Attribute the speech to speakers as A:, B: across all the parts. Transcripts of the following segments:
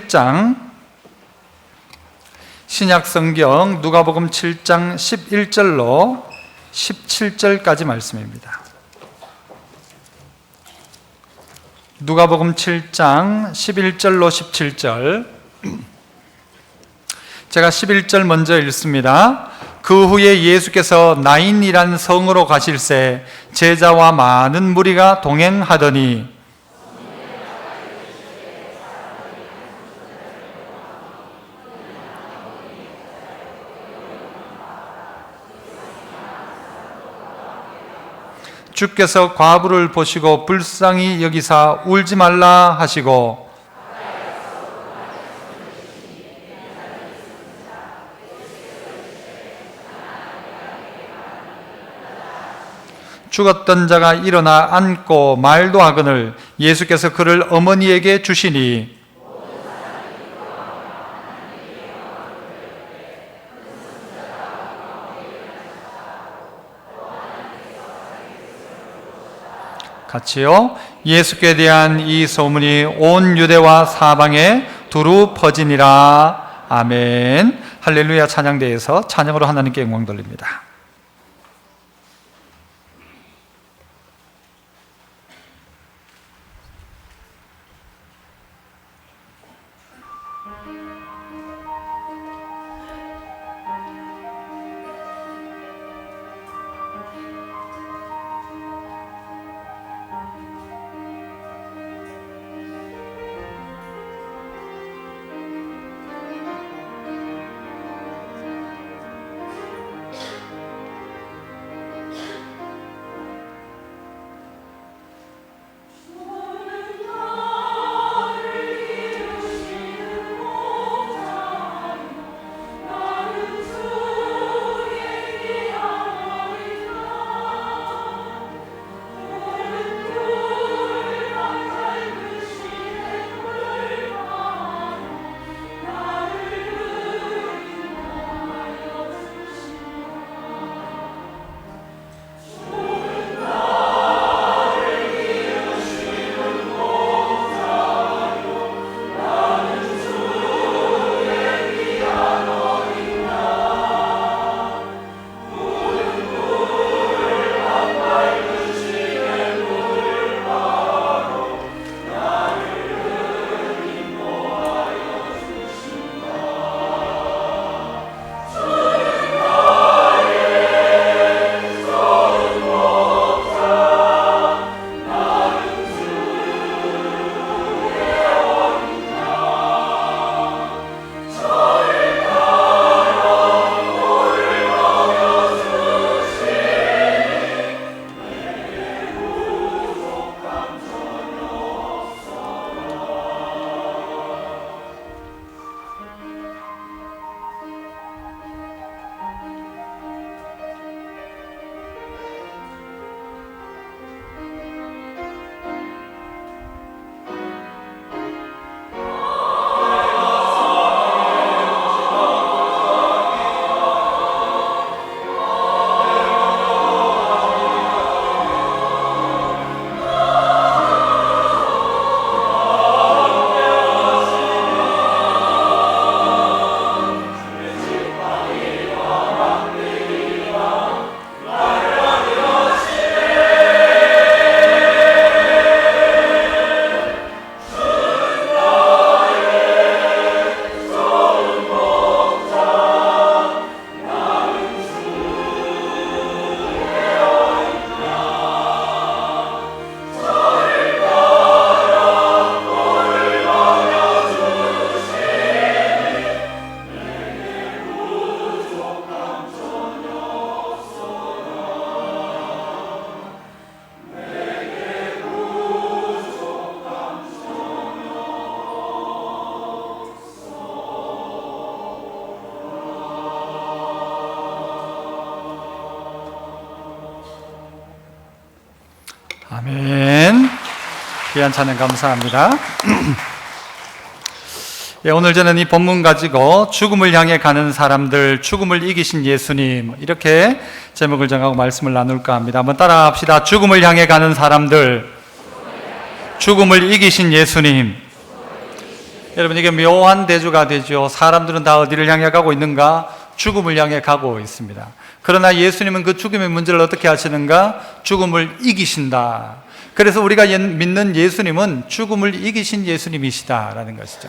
A: 7장, 신약성경 누가복음 7장 11절로 17절까지 말씀입니다. 누가복음 7장 11절로 17절, 제가 11절 먼저 읽습니다. 그 후에 예수께서 나인이란 성으로 가실새 제자와 많은 무리가 동행하더니 주께서 과부를 보시고 불쌍히 여기사 울지 말라 하시고 죽었던 자가 일어나 앉고 말도 하거늘 예수께서 그를 어머니에게 주시니 같이요. 예수께 대한 이 소문이 온 유대와 사방에 두루 퍼지니라. 아멘. 할렐루야. 찬양대에서 찬양으로 하나님께 영광 돌립니다. 아멘. 귀한 찬양 감사합니다. 예, 오늘 저는 이 본문 가지고 죽음을 향해 가는 사람들, 죽음을 이기신 예수님, 이렇게 제목을 정하고 말씀을 나눌까 합니다. 한번 따라 합시다. 죽음을 향해 가는 사람들, 죽음을 이기신 예수님. 여러분, 이게 묘한 대조가 되죠. 사람들은 다 어디를 향해 가고 있는가? 죽음을 향해 가고 있습니다. 그러나 예수님은 그 죽음의 문제를 어떻게 하시는가? 죽음을 이기신다. 그래서 우리가 믿는 예수님은 죽음을 이기신 예수님이시다라는 것이죠.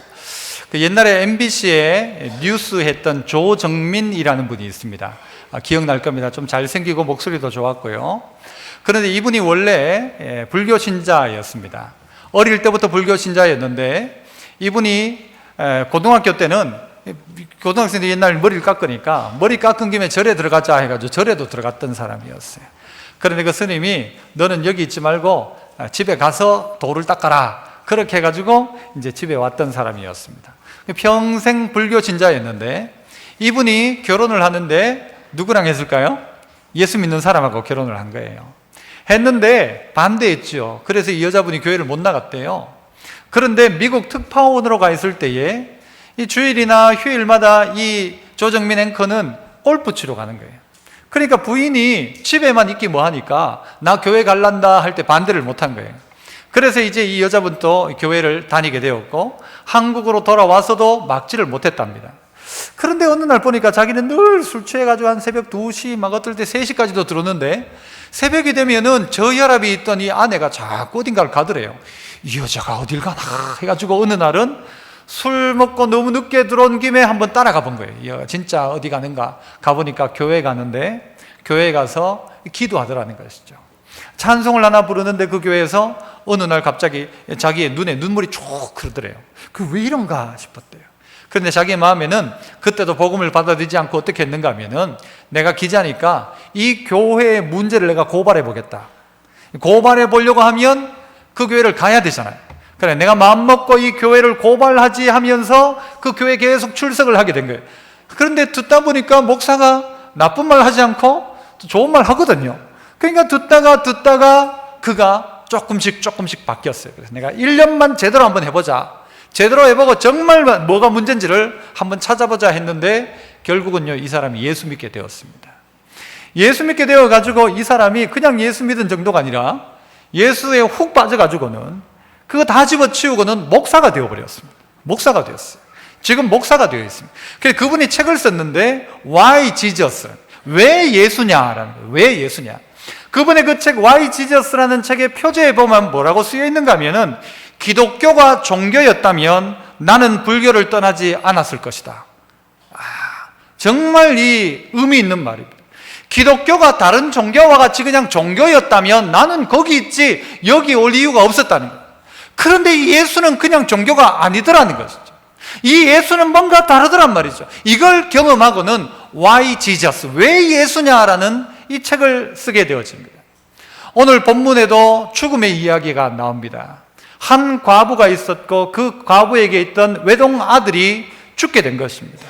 A: 그 옛날에 MBC에 뉴스 했던 조정민이라는 분이 있습니다. 기억날 겁니다. 좀 잘생기고 목소리도 좋았고요. 그런데 이분이 원래 불교 신자였습니다. 어릴 때부터 불교 신자였는데 이분이 고등학교 때는 고등학생들이 옛날에 머리를 깎으니까 머리 깎은 김에 절에 들어가자 해가지고 절에도 들어갔던 사람이었어요. 그런데 그 스님이 너는 여기 있지 말고 집에 가서 돌을 닦아라. 그렇게 해가지고 이제 집에 왔던 사람이었습니다. 평생 불교 신자였는데 이분이 결혼을 하는데 누구랑 했을까요? 예수 믿는 사람하고 결혼을 한 거예요. 했는데 반대했죠. 그래서 이 여자분이 교회를 못 나갔대요. 그런데 미국 특파원으로 가 있을 때에 이 주일이나 휴일마다 이 조정민 앵커는 골프 치러 가는 거예요. 그러니까 부인이 집에만 있기 뭐하니까 나 교회 갈란다 할 때 반대를 못한 거예요. 그래서 이제 이 여자분도 교회를 다니게 되었고 한국으로 돌아와서도 막지를 못했답니다. 그런데 어느 날 보니까 자기는 늘 술 취해가지고 한 새벽 2시 막 어떨 때 3시까지도 들었는데 새벽이 되면은 저혈압이 있던 이 아내가 자꾸 어딘가를 가더래요. 이 여자가 어딜 가나 해가지고 어느 날은 술 먹고 너무 늦게 들어온 김에 한번 따라가 본 거예요. 진짜 어디 가는가 가보니까 교회 가는데 교회에 가서 기도하더라는 것이죠. 찬송을 하나 부르는데 그 교회에서 어느 날 갑자기 자기의 눈에 눈물이 쭉 흐르더래요. 그 왜 이런가 싶었대요. 그런데 자기 마음에는 그때도 복음을 받아들이지 않고 어떻게 했는가 하면은 내가 기자니까 이 교회의 문제를 내가 고발해 보겠다. 고발해 보려고 하면 그 교회를 가야 되잖아요. 그래, 내가 마음먹고 이 교회를 고발하지 하면서 그 교회에 계속 출석을 하게 된 거예요. 그런데 듣다 보니까 목사가 나쁜 말 하지 않고 좋은 말 하거든요. 그러니까 듣다가 그가 조금씩 바뀌었어요. 그래서 내가 1년만 제대로 한번 해보자. 제대로 해보고 정말 뭐가 문제인지를 한번 찾아보자 했는데 결국은요, 이 사람이 예수 믿게 되었습니다. 예수 믿게 되어가지고 이 사람이 그냥 예수 믿은 정도가 아니라 예수에 훅 빠져가지고는 그거 다 집어치우고는 목사가 되어버렸습니다. 목사가 되었어요. 지금 목사가 되어 있습니다. 그래서 그분이 책을 썼는데 Why Jesus? 왜 예수냐라는 거예요. 왜 예수냐? 그분의 그 책 Why Jesus라는 책의 표제에 보면 뭐라고 쓰여 있는가 하면은 기독교가 종교였다면 나는 불교를 떠나지 않았을 것이다. 정말 이 의미 있는 말입니다. 기독교가 다른 종교와 같이 그냥 종교였다면 나는 거기 있지 여기 올 이유가 없었다는 거예요. 그런데 이 예수는 그냥 종교가 아니더라는 것이죠. 이 예수는 뭔가 다르더란 말이죠. 이걸 경험하고는 Why Jesus? 왜 예수냐라는 이 책을 쓰게 되어진 거예요. 오늘 본문에도 죽음의 이야기가 나옵니다. 한 과부가 있었고 그 과부에게 있던 외동 아들이 죽게 된 것입니다.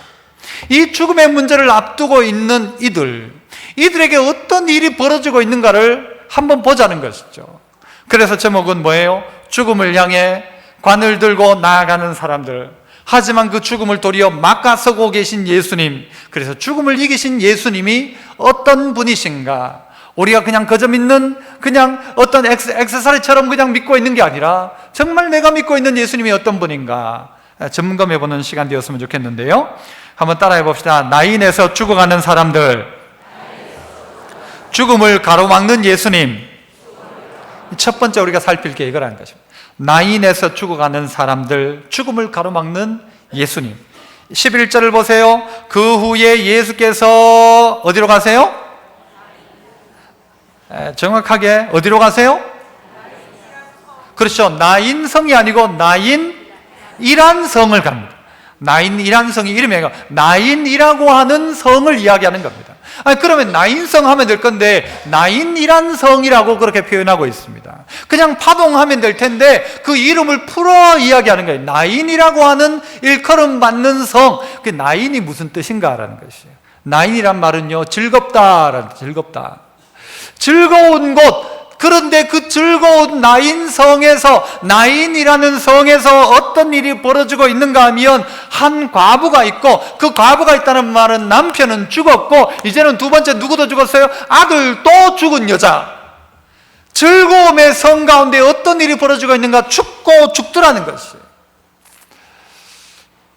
A: 이 죽음의 문제를 앞두고 있는 이들에게 어떤 일이 벌어지고 있는가를 한번 보자는 것이죠. 그래서 제목은 뭐예요? 죽음을 향해 관을 들고 나아가는 사람들. 하지만 그 죽음을 도리어 막아서고 계신 예수님. 그래서 죽음을 이기신 예수님이 어떤 분이신가? 우리가 그냥 그저 믿는 그냥 어떤 액세서리처럼 그냥 믿고 있는 게 아니라 정말 내가 믿고 있는 예수님이 어떤 분인가 점검해보는 시간 되었으면 좋겠는데요. 한번 따라해 봅시다. 나인에서 죽어가는 사람들, 죽음을 가로막는 예수님. 첫 번째 우리가 살필 게 이거라는 것입니다. 나인에서 죽어가는 사람들, 죽음을 가로막는 예수님. 11절을 보세요. 그 후에 예수께서 어디로 가세요? 정확하게 어디로 가세요? 그렇죠. 나인성이 아니고 나인이란 성을 갑니다. 나인이란 성이 이름이 아니고 나인이라고 하는 성을 이야기하는 겁니다. 그러면 나인성 하면 될 건데 나인이란 성이라고 그렇게 표현하고 있습니다. 그냥 파동하면 될 텐데 그 이름을 풀어 이야기하는 거예요. 나인이라고 하는 일컬음 받는 성. 그 나인이 무슨 뜻인가라는 것이에요. 나인이란 말은요, 즐겁다라는 즐겁다. 즐거운 곳. 그런데 그 즐거운 나인이라는 성에서 어떤 일이 벌어지고 있는가 하면 한 과부가 있고 그 과부가 있다는 말은 남편은 죽었고 이제는 두 번째 누구도 죽었어요? 아들도 죽은 여자. 즐거움의 성 가운데 어떤 일이 벌어지고 있는가? 죽고 죽더라는 것이에요.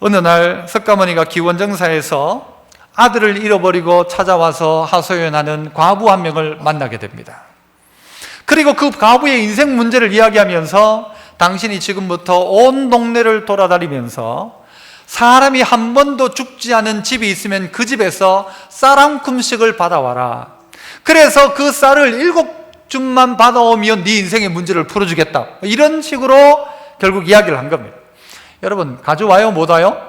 A: 어느 날 석가모니가 기원정사에서 아들을 잃어버리고 찾아와서 하소연하는 과부 한 명을 만나게 됩니다. 그리고 그 과부의 인생 문제를 이야기하면서 당신이 지금부터 온 동네를 돌아다니면서 사람이 한 번도 죽지 않은 집이 있으면 그 집에서 쌀 한 큼씩을 받아와라. 그래서 그 쌀을 7줌만 받아오면 네 인생의 문제를 풀어주겠다. 이런 식으로 결국 이야기를 한 겁니다. 여러분, 가져와요? 못 와요?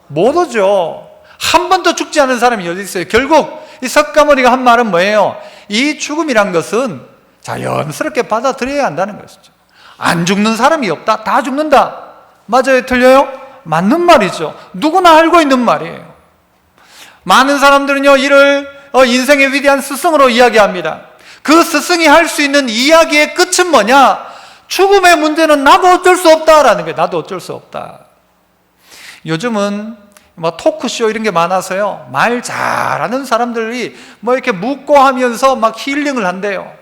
A: 못 오죠. 한 번도 죽지 않은 사람이 어디 있어요? 결국 이 석가모니가 한 말은 뭐예요? 이 죽음이란 것은 자연스럽게 받아들여야 한다는 것이죠. 안 죽는 사람이 없다. 다 죽는다. 맞아요? 틀려요? 맞는 말이죠. 누구나 알고 있는 말이에요. 많은 사람들은요, 이를 인생의 위대한 스승으로 이야기합니다. 그 스승이 할 수 있는 이야기의 끝은 뭐냐? 죽음의 문제는 나도 어쩔 수 없다라는 거예요. 나도 어쩔 수 없다. 요즘은 토크쇼 이런 게 많아서요, 말 잘하는 사람들이 이렇게 묻고 하면서 막 힐링을 한대요.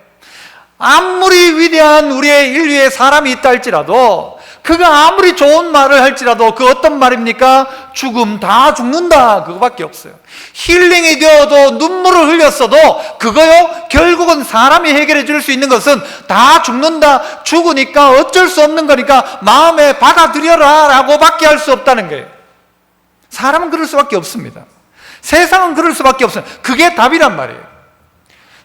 A: 아무리 위대한 우리의 인류의 사람이 있다 할지라도, 그가 아무리 좋은 말을 할지라도 그 어떤 말입니까? 죽음, 다 죽는다, 그거밖에 없어요. 힐링이 되어도 눈물을 흘렸어도 그거요, 결국은 사람이 해결해 줄 수 있는 것은 다 죽는다, 죽으니까 어쩔 수 없는 거니까 마음에 받아들여라 라고 밖에 할 수 없다는 거예요. 사람은 그럴 수밖에 없습니다. 세상은 그럴 수밖에 없어요. 그게 답이란 말이에요.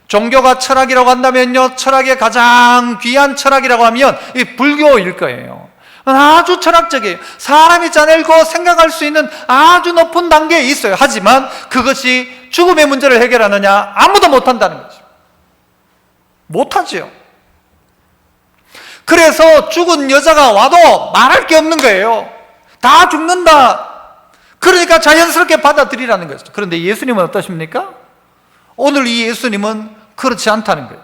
A: 종교가 철학이라고 한다면요, 철학의 가장 귀한 철학이라고 하면 이 불교일 거예요. 아주 철학적이에요. 사람이 짜내고 생각할 수 있는 아주 높은 단계에 있어요. 하지만 그것이 죽음의 문제를 해결하느냐? 아무도 못한다는 거죠. 못하지요. 그래서 죽은 여자가 와도 말할 게 없는 거예요. 다 죽는다. 그러니까 자연스럽게 받아들이라는 거죠. 그런데 예수님은 어떠십니까? 오늘 이 예수님은 그렇지 않다는 거예요.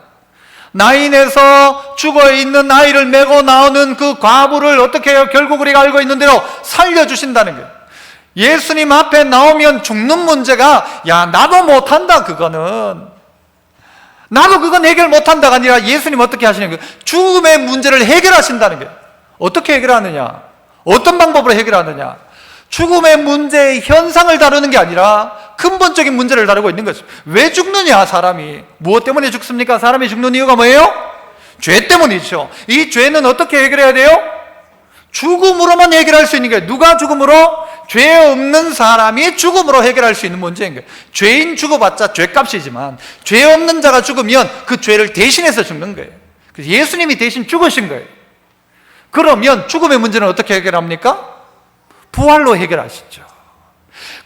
A: 나인에서 죽어있는 아이를 메고 나오는 그 과부를 어떻게 해요? 결국 우리가 알고 있는 대로 살려주신다는 거예요. 예수님 앞에 나오면 죽는 문제가, 야, 나도 못한다, 그거는. 나도 그건 해결 못한다가 아니라 예수님 어떻게 하시는 거예요? 죽음의 문제를 해결하신다는 거예요. 어떻게 해결하느냐? 어떤 방법으로 해결하느냐? 죽음의 문제의 현상을 다루는 게 아니라 근본적인 문제를 다루고 있는 거죠. 왜 죽느냐, 사람이? 무엇 때문에 죽습니까? 사람이 죽는 이유가 뭐예요? 죄 때문이죠. 이 죄는 어떻게 해결해야 돼요? 죽음으로만 해결할 수 있는 거예요. 누가 죽음으로? 죄 없는 사람이 죽음으로 해결할 수 있는 문제인 거예요. 죄인 죽어봤자 죄값이지만 죄 없는 자가 죽으면 그 죄를 대신해서 죽는 거예요. 그래서 예수님이 대신 죽으신 거예요. 그러면 죽음의 문제는 어떻게 해결합니까? 부활로 해결하시죠.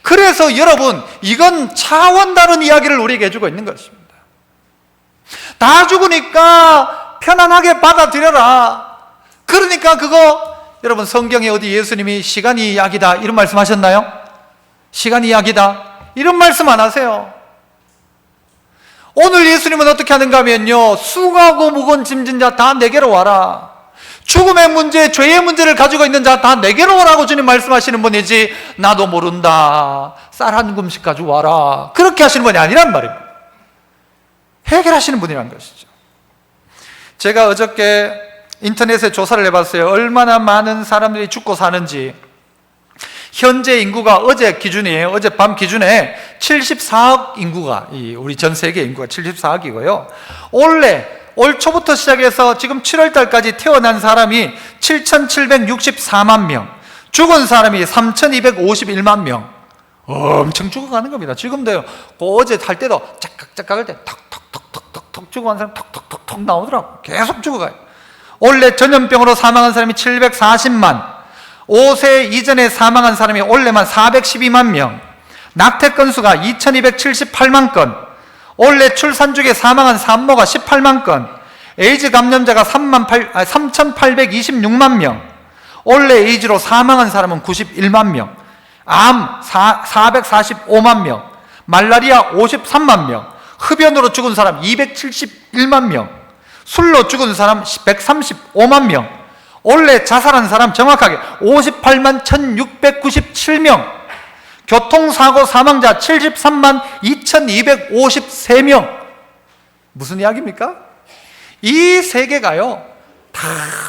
A: 그래서 여러분, 이건 차원 다른 이야기를 우리에게 해주고 있는 것입니다. 다 죽으니까 편안하게 받아들여라. 그러니까 그거, 여러분, 성경에 어디 예수님이 시간이 약이다 이런 말씀 하셨나요? 시간이 약이다 이런 말씀 안 하세요. 오늘 예수님은 어떻게 하는가 하면요, 수고하고 무거운 짐진 자 다 내게로 와라. 죽음의 문제, 죄의 문제를 가지고 있는 자 다 내게로 오라고 주님 말씀하시는 분이지, 나도 모른다, 쌀 한 금씩 가지고 와라, 그렇게 하시는 분이 아니란 말입니다. 해결하시는 분이란 것이죠. 제가 어저께 인터넷에 조사를 해봤어요. 얼마나 많은 사람들이 죽고 사는지. 현재 인구가 어제 기준이에요. 어젯밤 기준에 74억 인구가, 우리 전 세계 인구가 74억이고요. 올 초부터 시작해서 지금 7월 달까지 태어난 사람이 7,764만 명, 죽은 사람이 3,251만 명. 엄청 죽어가는 겁니다. 지금도요, 어제 할 때도 짝깍짝깍 할 때 턱턱턱턱턱 죽어가는 사람 턱턱턱턱 나오더라고. 계속 죽어가요. 올해 전염병으로 사망한 사람이 740만, 5세 이전에 사망한 사람이 올해만 412만 명, 낙태 건수가 2,278만 건, 올해 출산 중에 사망한 산모가 18만 건, 에이즈 감염자가 3,826만 명, 올해 에이즈로 사망한 사람은 91만 명, 암 445만 명, 말라리아 53만 명, 흡연으로 죽은 사람 271만 명, 술로 죽은 사람 135만 명, 올해 자살한 사람 정확하게 58만 1697명, 교통사고 사망자 73만 2253명. 무슨 이야기입니까? 이 세계가요, 다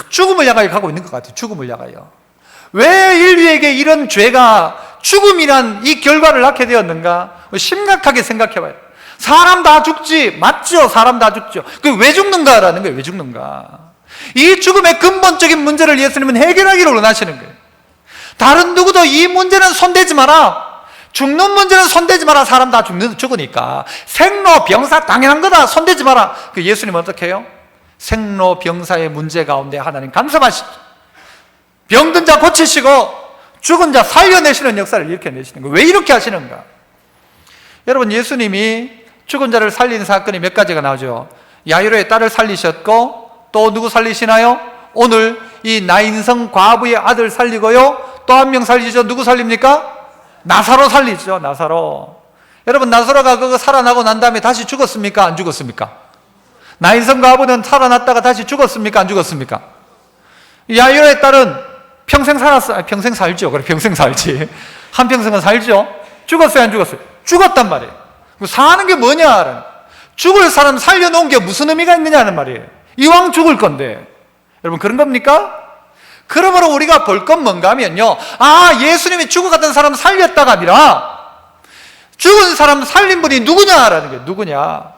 A: 죽음을 향하여 가고 있는 것 같아요. 죽음을 향하여. 왜 인류에게 이런 죄가, 죽음이란 이 결과를 낳게 되었는가? 심각하게 생각해 봐요. 사람 다 죽지. 맞죠? 사람 다 죽죠. 그 왜 죽는가라는 거예요. 왜 죽는가? 이 죽음의 근본적인 문제를 예수님은 해결하기를 원하시는 거예요. 다른 누구도 이 문제는 손대지 마라. 죽는 문제는 손대지 마라. 사람 다 죽으니까. 생로병사 당연한 거다. 손대지 마라. 그 예수님은 어떻게 해요? 생로병사의 문제 가운데 하나님 간섭하시죠. 병든 자 고치시고 죽은 자 살려내시는 역사를 일으켜내시는 거예요. 왜 이렇게 하시는가? 여러분, 예수님이 죽은 자를 살린 사건이 몇 가지가 나오죠. 야이로의 딸을 살리셨고, 또 누구 살리시나요? 오늘 이 나인성 과부의 아들 살리고요. 또 한 명 살리죠. 누구 살립니까? 나사로 살리죠. 나사로. 여러분, 나사로가 그거 살아나고 난 다음에 다시 죽었습니까? 안 죽었습니까? 나인성 과부는 살아났다가 다시 죽었습니까? 안 죽었습니까? 야이로의 딸은 평생 살았어요. 평생 살죠. 그래, 평생 살지. 한평생은 살죠. 죽었어요? 안 죽었어요? 죽었단 말이에요. 사는 게 뭐냐? 죽을 사람 살려놓은 게 무슨 의미가 있느냐는 말이에요. 이왕 죽을 건데. 여러분, 그런 겁니까? 그러므로 우리가 볼 건 뭔가 하면요, 예수님이 죽어갔던 사람 살렸다가 아니라 죽은 사람 살린 분이 누구냐라는 거예요. 누구냐?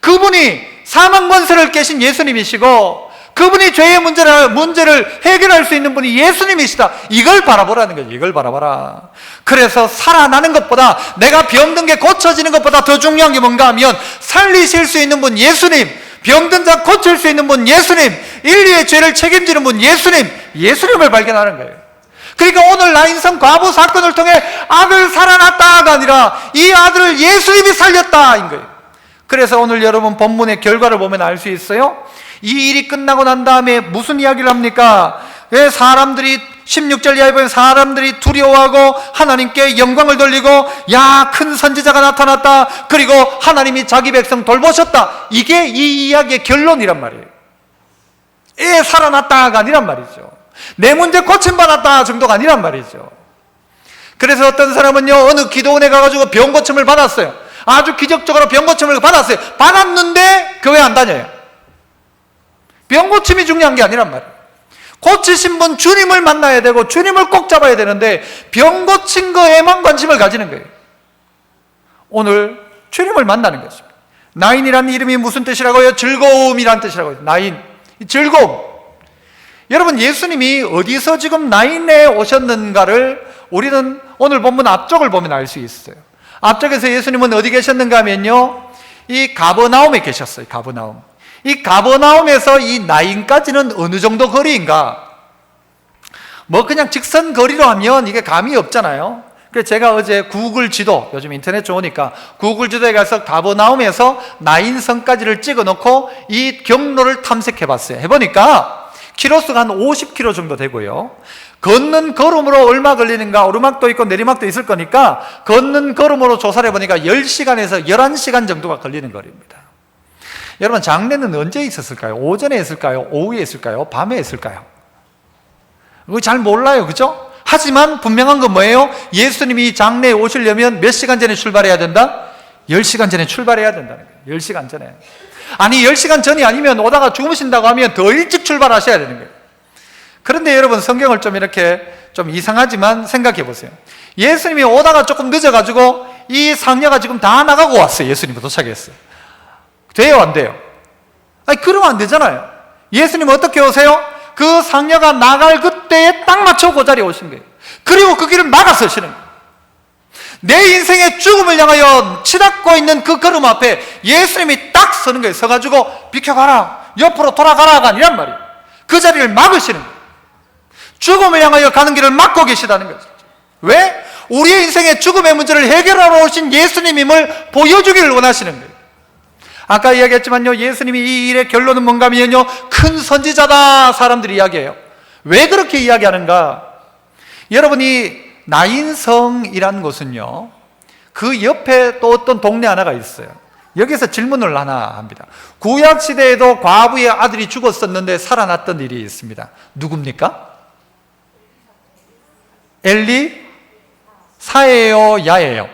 A: 그분이 사망 권세를 깨신 예수님이시고, 그분이 죄의 문제를 해결할 수 있는 분이 예수님이시다. 이걸 바라보라는 거죠. 이걸 바라봐라. 그래서 살아나는 것보다, 내가 병든 게 고쳐지는 것보다 더 중요한 게 뭔가 하면, 살리실 수 있는 분 예수님, 병든 자 고칠 수 있는 분 예수님, 인류의 죄를 책임지는 분 예수님을 발견하는 거예요. 그러니까 오늘 나인성 과부 사건을 통해 아들 살아났다가 아니라 이 아들을 예수님이 살렸다인 거예요. 그래서 오늘 여러분 본문의 결과를 보면 알 수 있어요. 이 일이 끝나고 난 다음에 무슨 이야기를 합니까? 왜 사람들이 16절 이하에 보면 사람들이 두려워하고 하나님께 영광을 돌리고, 야, 큰 선지자가 나타났다. 그리고 하나님이 자기 백성 돌보셨다. 이게 이 이야기의 결론이란 말이에요. 살아났다가 아니란 말이죠. 내 문제 고침받았다 정도가 아니란 말이죠. 그래서 어떤 사람은요, 어느 기도원에 가가지고 병 고침을 받았어요. 아주 기적적으로 병 고침을 받았어요. 받았는데 교회 안 다녀요. 병 고침이 중요한 게 아니란 말이에요. 고치신 분 주님을 만나야 되고 주님을 꼭 잡아야 되는데 병 고친 거에만 관심을 가지는 거예요. 오늘 주님을 만나는 것입니다. 나인이라는 이름이 무슨 뜻이라고요? 즐거움이라는 뜻이라고요. 나인, 즐거움. 여러분, 예수님이 어디서 지금 나인에 오셨는가를 우리는 오늘 본문 앞쪽을 보면 알 수 있어요. 앞쪽에서 예수님은 어디 계셨는가 하면요, 이 가버나움에 계셨어요. 가버나움. 이 가버나움에서 이 나인까지는 어느 정도 거리인가? 뭐 그냥 직선 거리로 하면 이게 감이 없잖아요. 그래서 제가 어제 구글 지도, 요즘 인터넷 좋으니까 구글 지도에 가서 가버나움에서 나인성까지를 찍어놓고 이 경로를 탐색해 봤어요. 해보니까 키로수가 한 50km 정도 되고요. 걷는 걸음으로 얼마 걸리는가, 오르막도 있고 내리막도 있을 거니까 걷는 걸음으로 조사를 해보니까 10시간에서 11시간 정도가 걸리는 거리입니다. 여러분, 장례는 언제 있었을까요? 오전에 했을까요? 오후에 했을까요? 밤에 했을까요? 그거 잘 몰라요. 그죠? 하지만 분명한 건 뭐예요? 예수님이 장례에 오시려면 몇 시간 전에 출발해야 된다? 10시간 전에 출발해야 된다는 거예요. 10시간 전에. 아니, 10시간 전이 아니면 오다가 주무신다고 하면 더 일찍 출발하셔야 되는 거예요. 그런데 여러분, 성경을 좀 이렇게 좀 이상하지만 생각해 보세요. 예수님이 오다가 조금 늦어가지고 이 상녀가 지금 다 나가고 왔어요. 예수님이 도착했어요. 돼요, 안 돼요? 아니, 그러면 안 되잖아요. 예수님은 어떻게 오세요? 그 상녀가 나갈 그때에 딱 맞춰 그 자리에 오신 거예요. 그리고 그 길을 막아 서시는 거예요. 내 인생의 죽음을 향하여 치닫고 있는 그 걸음 앞에 예수님이 딱 서는 거예요. 서가지고 비켜가라, 옆으로 돌아가라가 아니란 말이에요. 그 자리를 막으시는 거예요. 죽음을 향하여 가는 길을 막고 계시다는 거죠. 왜? 우리의 인생의 죽음의 문제를 해결하러 오신 예수님임을 보여주기를 원하시는 거예요. 아까 이야기했지만요, 예수님이 이 일의 결론은 뭔가 하면요, 큰 선지자다 사람들이 이야기해요. 왜 그렇게 이야기하는가? 여러분이 나인성이라는 곳은요, 그 옆에 또 어떤 동네 하나가 있어요. 여기서 질문을 하나 합니다. 구약시대에도 과부의 아들이 죽었었는데 살아났던 일이 있습니다. 누굽니까? 엘리사예요, 야예요?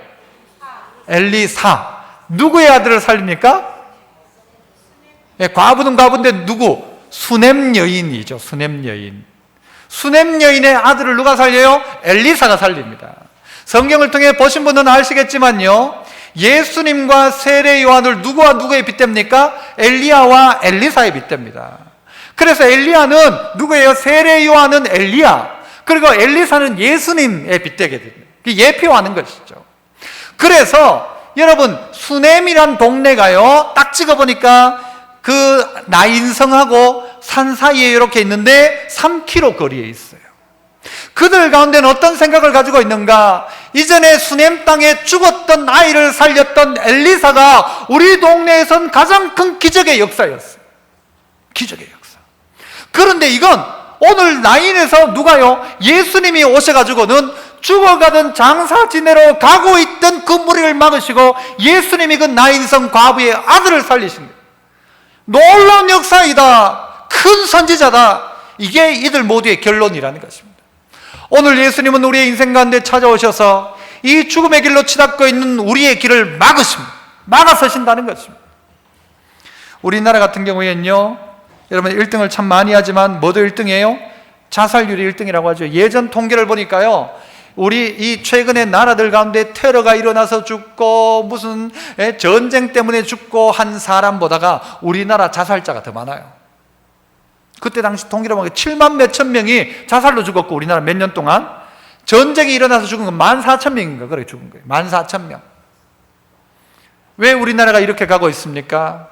A: 엘리사. 누구의 아들을 살립니까? 예, 과부는 과부인데 누구? 수넴 여인이죠. 수넴 여인. 수넴 여인의 아들을 누가 살려요? 엘리사가 살립니다. 성경을 통해 보신 분은 아시겠지만요, 예수님과 세례 요한을 누구와 누구에 빗댑니까? 엘리야와 엘리사에 빗댑니다. 그래서 엘리야는 누구예요? 세례 요한은 엘리야, 그리고 엘리사는 예수님에 빗대게 됩니다. 예표하는 것이죠. 그래서 여러분, 수넴이란 동네가요, 딱 찍어보니까 그 나인성하고 산 사이에 이렇게 있는데 3km 거리에 있어요. 그들 가운데는 어떤 생각을 가지고 있는가? 이전에 수넴 땅에 죽었던 아이를 살렸던 엘리사가 우리 동네에선 가장 큰 기적의 역사였어요. 기적의 역사. 그런데 이건 오늘 나인에서 누가요? 예수님이 오셔가지고는 죽어가던 장사 지내러 가고 있던 그 무리를 막으시고 예수님이 그 나인성 과부의 아들을 살리신 거예요. 놀라운 역사이다. 큰 선지자다. 이게 이들 모두의 결론이라는 것입니다. 오늘 예수님은 우리의 인생 가운데 찾아오셔서 이 죽음의 길로 치닫고 있는 우리의 길을 막으십니다. 막아서신다는 것입니다. 우리나라 같은 경우에는요, 여러분 1등을 참 많이 하지만 뭐도 1등이에요? 자살률이 1등이라고 하죠. 예전 통계를 보니까요, 우리 이 최근에 나라들 가운데 테러가 일어나서 죽고 무슨 전쟁 때문에 죽고 한 사람보다가 우리나라 자살자가 더 많아요. 그때 당시 통계로 보면 7만 몇천 명이 자살로 죽었고, 우리나라 몇 년 동안 전쟁이 일어나서 죽은 건 14,000명인가 그래 죽은 거예요. 14,000명. 왜 우리나라가 이렇게 가고 있습니까?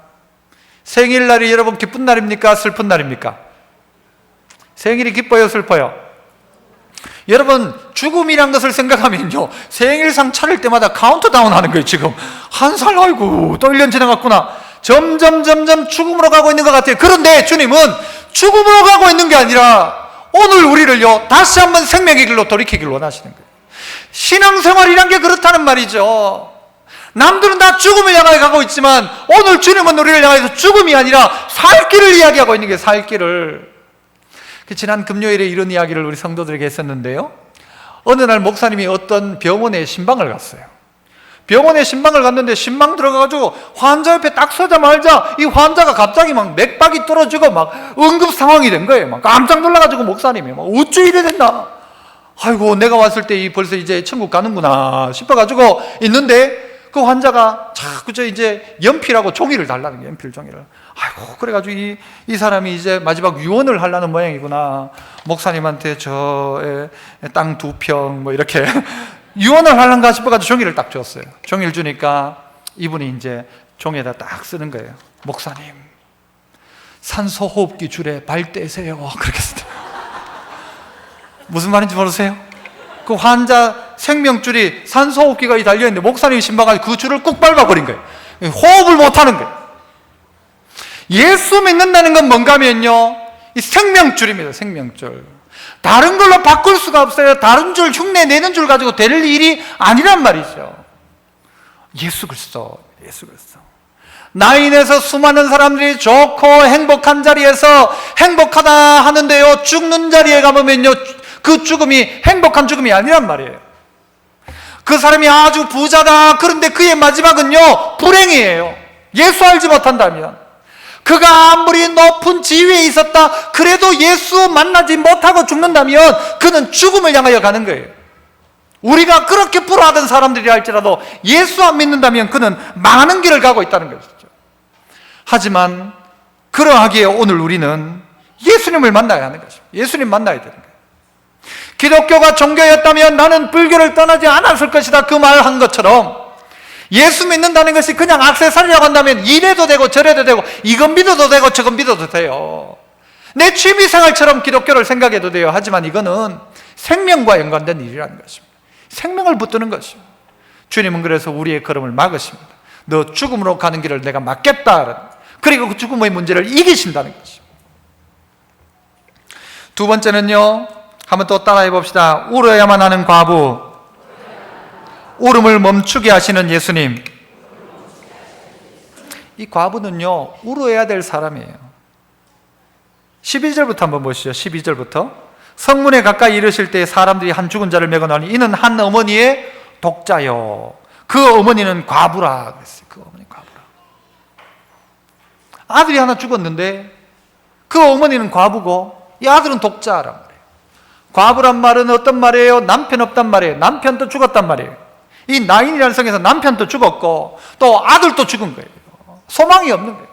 A: 생일날이 여러분 기쁜 날입니까? 슬픈 날입니까? 생일이 기뻐요? 슬퍼요? 여러분, 죽음이란 것을 생각하면요, 생일상 차릴 때마다 카운트다운 하는 거예요. 지금 한 살, 아이고 또 1년 지나갔구나. 점점 죽음으로 가고 있는 것 같아요. 그런데 주님은 죽음으로 가고 있는 게 아니라 오늘 우리를요, 다시 한번 생명의 길로 돌이키길 원하시는 거예요. 신앙생활이란 게 그렇다는 말이죠. 남들은 다 죽음을 향하여 가고 있지만 오늘 주님은 우리를 향해서 죽음이 아니라 살 길을 이야기하고 있는 게, 살 길을. 지난 금요일에 이런 이야기를 우리 성도들에게 했었는데요, 어느 날 목사님이 어떤 병원에 신방을 갔어요. 병원에 신방을 갔는데 신방 들어가가지고 환자 옆에 딱 서자마자 이 환자가 갑자기 막 맥박이 떨어지고 막 응급 상황이 된 거예요. 막 깜짝 놀라가지고 목사님이 막 어찌 이래 됐나? 아이고, 내가 왔을 때 벌써 이제 천국 가는구나 싶어가지고 있는데 그 환자가 자꾸 이제 연필하고 종이를 달라는 거예요. 연필 종이를. 아이고, 그래가지고 이 사람이 이제 마지막 유언을 하려는 모양이구나. 목사님한테 저 땅 2평 뭐 이렇게 유언을 하려는가 싶어가지고 종이를 딱 줬어요. 종이를 주니까 이분이 이제 종이에다 딱 쓰는 거예요. 목사님, 산소호흡기 줄에 발 떼세요. 그렇게 썼어요. 무슨 말인지 모르세요? 그 환자 생명줄이 산소호흡기가 달려있는데 목사님이 신방하니 그 줄을 꾹 밟아버린 거예요. 호흡을 못하는 거예요. 예수 믿는다는 건 뭔가 하면요, 이 생명줄입니다. 생명줄. 다른 걸로 바꿀 수가 없어요. 다른 줄, 흉내 내는 줄 가지고 될 일이 아니란 말이죠. 예수 그리스도, 예수 그리스도. 나인에서 수많은 사람들이 좋고 행복한 자리에서 행복하다 하는데요, 죽는 자리에 가보면요, 그 죽음이 행복한 죽음이 아니란 말이에요. 그 사람이 아주 부자다. 그런데 그의 마지막은요, 불행이에요. 예수 알지 못한다면. 그가 아무리 높은 지위에 있었다 그래도 예수 만나지 못하고 죽는다면 그는 죽음을 향하여 가는 거예요. 우리가 그렇게 부러워하던 사람들이 할지라도 예수 안 믿는다면 그는 망하는 길을 가고 있다는 것이죠. 하지만 그러하기에 오늘 우리는 예수님을 만나야 하는 것입니다. 예수님 만나야 되는 거예요. 기독교가 종교였다면 나는 불교를 떠나지 않았을 것이다, 그 말 한 것처럼 예수 믿는다는 것이 그냥 액세서리라고 한다면 이래도 되고 저래도 되고 이건 믿어도 되고 저건 믿어도 돼요. 내 취미생활처럼 기독교를 생각해도 돼요. 하지만 이거는 생명과 연관된 일이라는 것입니다. 생명을 붙드는 것입니다. 주님은 그래서 우리의 걸음을 막으십니다. 너 죽음으로 가는 길을 내가 막겠다. 그리고 그 죽음의 문제를 이기신다는 것입니다. 두 번째는요, 한번 또 따라해 봅시다. 울어야만 하는 과부, 울음을 멈추게 하시는 예수님. 이 과부는요, 울어야 될 사람이에요. 12절부터 한번 보시죠. 12절부터. 성문에 가까이 이르실 때 사람들이 한 죽은 자를 메고 나오니 이는 한 어머니의 독자요. 그 어머니는 과부라 그랬어요. 그 어머니 과부라. 아들이 하나 죽었는데 그 어머니는 과부고 이 아들은 독자란 말이에요. 과부란 말은 어떤 말이에요? 남편 없단 말이에요. 남편도 죽었단 말이에요. 이 나인이라는 성에서 남편도 죽었고 또 아들도 죽은 거예요. 소망이 없는 거예요.